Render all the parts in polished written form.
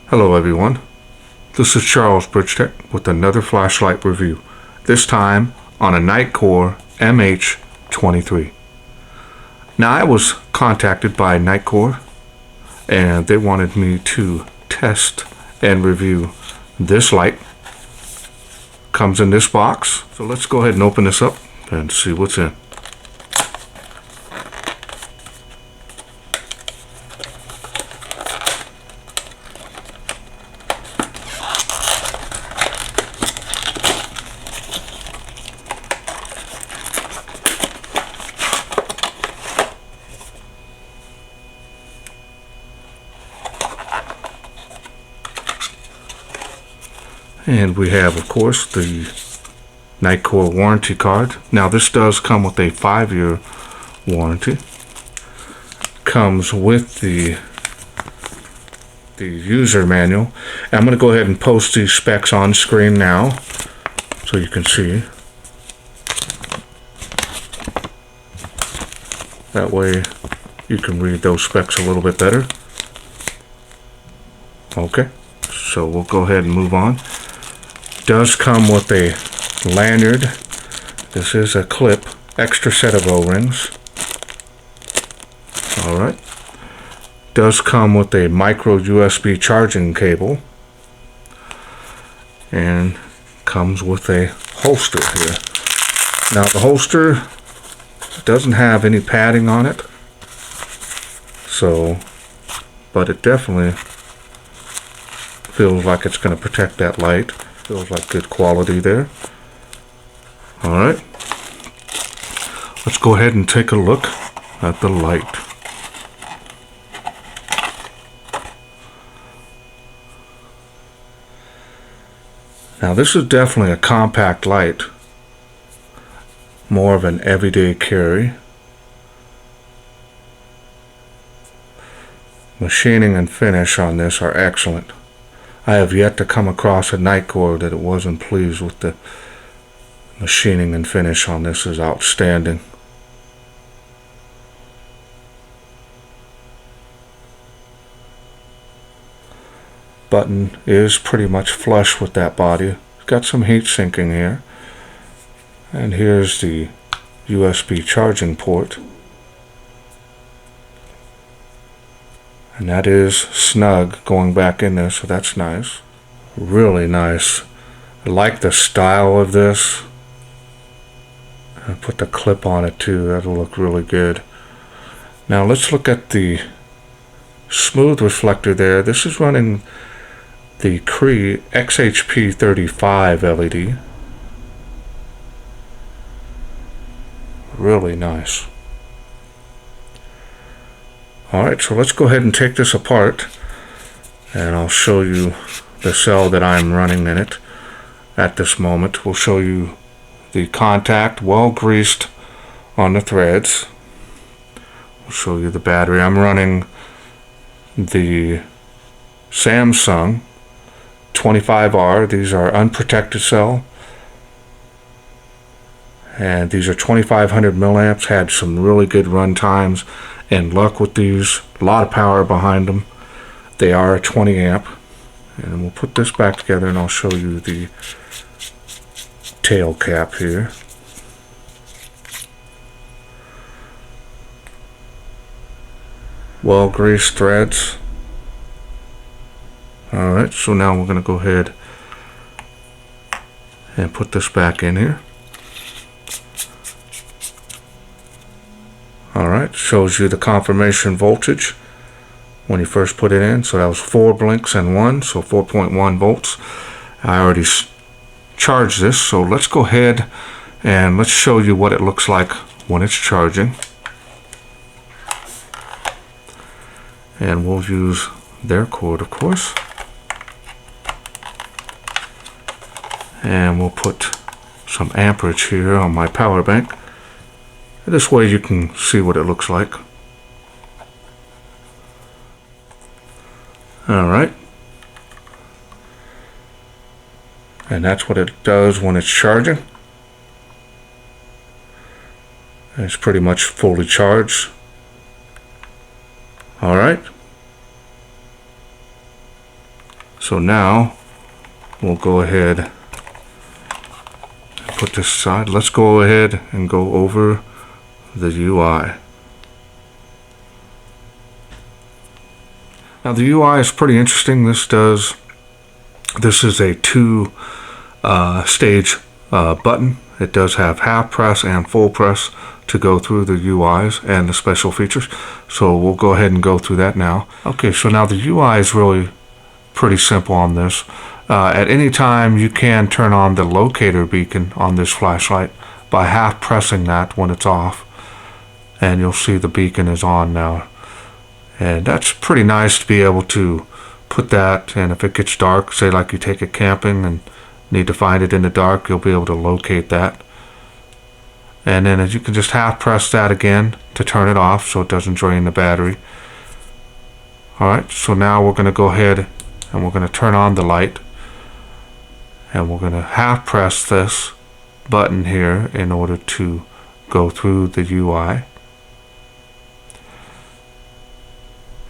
Hello everyone, this is Charles BridgTec with another flashlight review, this time on a Nitecore MH23. Now I was contacted by Nitecore and they wanted me to test and review this light. Comes in this box, so let's go ahead and open this up and see what's in. And we have, of course, the Nitecore warranty card. Now this does come with a 5-year warranty. Comes with the user manual. I'm going to go ahead and post these specs on screen now so you can see. That way you can read those specs a little bit better. Okay, so we'll go ahead and move on. Does come with a lanyard. This is a clip, extra set of O-rings. Alright. Does come with a micro USB charging cable. And comes with a holster here. Now the holster doesn't have any padding on it. So, but it definitely feels like it's going to protect that light. Feels like good quality there. Alright. Let's go ahead and take a look at the light. Now this is definitely a compact light. More of an everyday carry. Machining and finish on this are excellent. I have yet to come across a Nitecore that it wasn't pleased with. The machining and finish on this is outstanding. Button is pretty much flush with that body. Got some heat sinking here. And here's the USB charging port. And that is snug going back in there, so that's nice. Really nice. I like the style of this. I put the clip on it too, that'll look really good. Now let's look at the smooth reflector there. This is running the Cree XHP35 LED. Really nice. Alright, so let's go ahead and take this apart and I'll show you the cell that I'm running in it at this moment. We'll show you the contact well greased on the threads. We'll show you the battery. I'm running the Samsung 25R. These are unprotected cell. And these are 2500 milliamps. Had some really good run times and luck with these. A lot of power behind them. They are a 20 amp. And we'll put this back together and I'll show you the tail cap here. Well greased threads. Alright, so now we're going to go ahead and put this back in here. Alright, shows you the confirmation voltage when you first put it in. So that was 4 blinks and 1, so 4.1 volts. I already charged this, so let's go ahead and let's show you what it looks like when it's charging. And we'll use their cord, of course. And we'll put some amperage here on my power bank. This way you can see what it looks like. Alright. And that's what it does when it's charging. It's pretty much fully charged. Alright. So now we'll go ahead and put this aside. Let's go ahead and go over the UI. Now the UI is pretty interesting. This is a two stage button. It does have half press and full press to go through the UIs and the special features. So we'll go ahead and go through that now. Okay, so now the UI is really pretty simple on this. At any time you can turn on the locator beacon on this flashlight by half pressing that when it's off, and you'll see the beacon is on now. And that's pretty nice to be able to put that, and if it gets dark, say like you take it camping and need to find it in the dark, you'll be able to locate that. And then as you can just half press that again to turn it off so it doesn't drain the battery. Alright, so now we're going to go ahead and we're going to turn on the light, and we're going to half press this button here in order to go through the UI.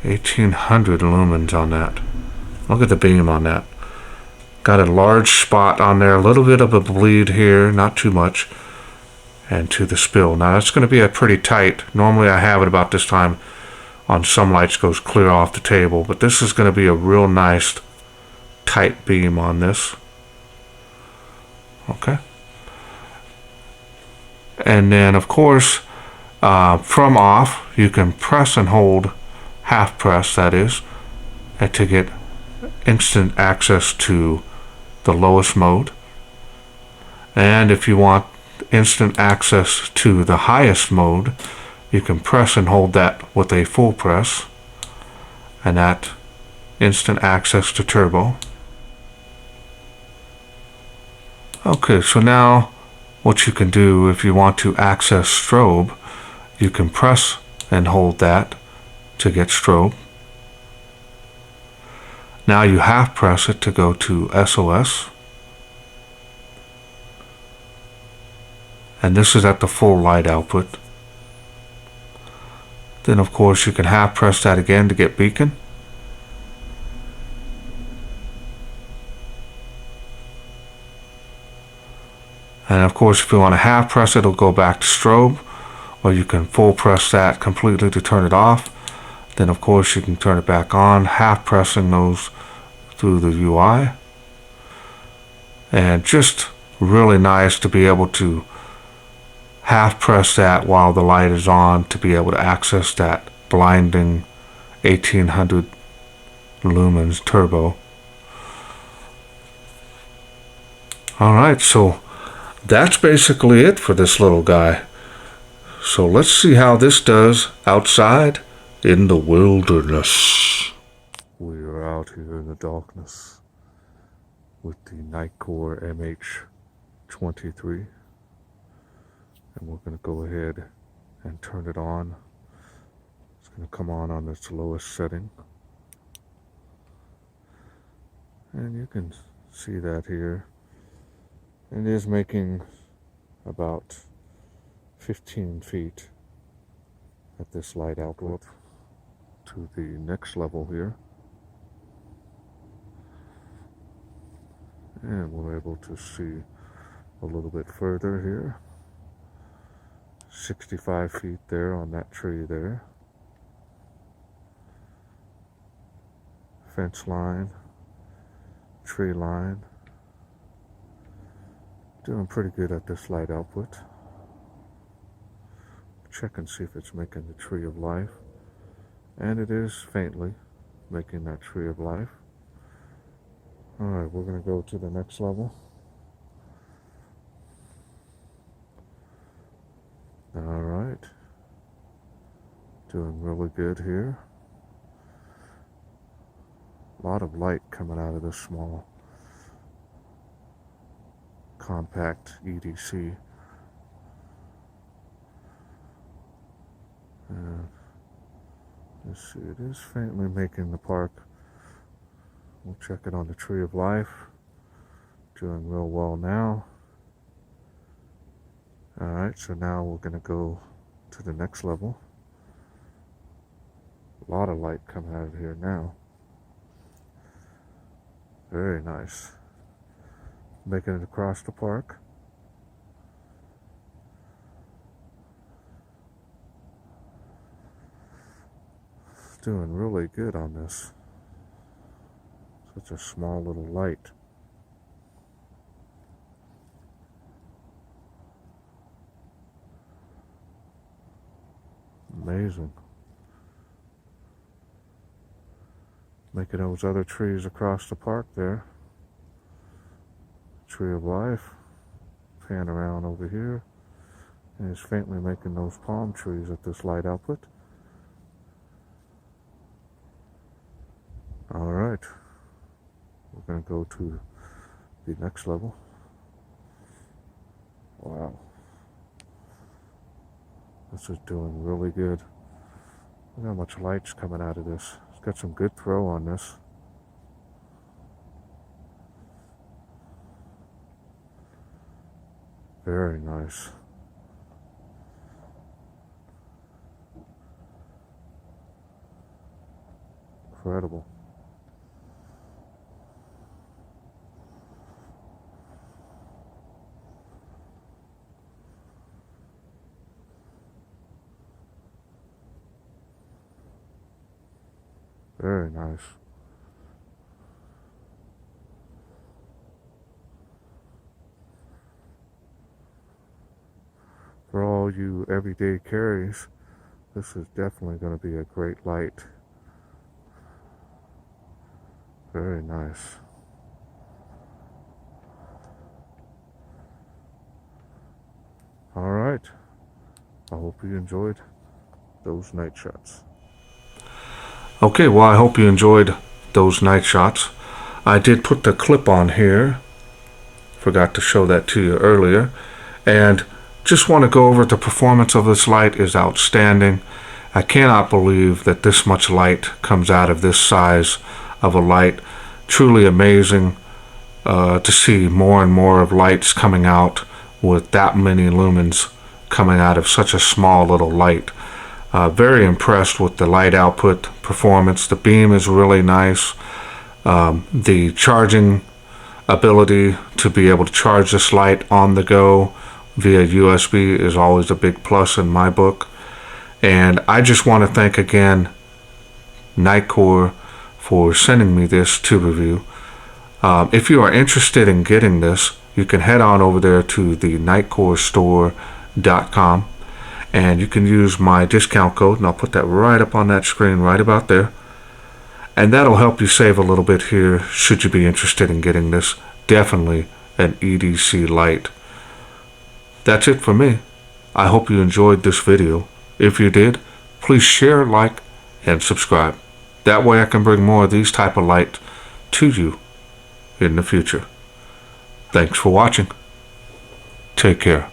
1800 lumens on that. Look at the beam on that. Got a large spot on there, a little bit of a bleed here, not too much, and to the spill. Now that's going to be a pretty tight. Normally I have it about this time on some lights, goes clear off the table, but this is going to be a real nice tight beam on this. Okay. And then of course from off you can press and hold, half press that is, and to get instant access to the lowest mode. And if you want instant access to the highest mode, you can press and hold that with a full press, and that instant access to turbo. Okay, so now what you can do if you want to access strobe, you can press and hold that to get strobe. Now you half press it to go to SOS. And this is at the full light output. Then of course you can half press that again to get beacon. And of course if you want to half press it, it'll go back to strobe, or you can full press that completely to turn it off. Then of course you can turn it back on, half pressing those through the UI. And just really nice to be able to half press that while the light is on to be able to access that blinding 1800 lumens turbo. Alright, so that's basically it for this little guy. So let's see how this does outside in the wilderness. We are out here in the darkness with the Nitecore MH23, and we're going to go ahead and turn it on. It's going to come on its lowest setting, and you can see that here. It is making about 15 feet at this light output. To the next level here, and we're able to see a little bit further here. 65 feet there on that tree there. Fence line, tree line. Doing pretty good at this light output. Check and see if it's making the tree of life. And it is faintly making that tree of life. Alright, we're going to go to the next level. Alright. Doing really good here. A lot of light coming out of this small compact EDC. Let's see, it is faintly making the park. We'll check it on the tree of life. Doing real well now. Alright, so now we're going to go to the next level. A lot of light coming out of here now. Very nice. Making it across the park. Doing really good on this. Such a small little light. Amazing. Making those other trees across the park there. Tree of Life. Pan around over here. And it's faintly making those palm trees at this light output. Alright. We're going to go to the next level. Wow. This is doing really good. Look how much light's coming out of this. It's got some good throw on this. Very nice. Incredible. Very nice. For all you everyday carries, this is definitely going to be a great light. Very nice. Alright. I hope you enjoyed those night shots. Okay, well, I hope you enjoyed those night shots. I did put the clip on here. Forgot to show that to you earlier. And just want to go over the performance of this light is outstanding. I cannot believe that this much light comes out of this size of a light. Truly amazing to see more and more of lights coming out with that many lumens coming out of such a small little light. Very impressed with the light output performance. The beam is really nice. The charging ability to be able to charge this light on the go via USB is always a big plus in my book. And I just want to thank again Nitecore for sending me this to review. If you are interested in getting this, you can head on over there to the nitecorestore.com and you can use my discount code, and I'll put that right up on that screen right about there. And that'll help you save a little bit here should you be interested in getting this. Definitely an EDC light. That's it for me. I hope you enjoyed this video. If you did, please share, like, and subscribe. That way I can bring more of these type of light to you in the future. Thanks for watching. Take care.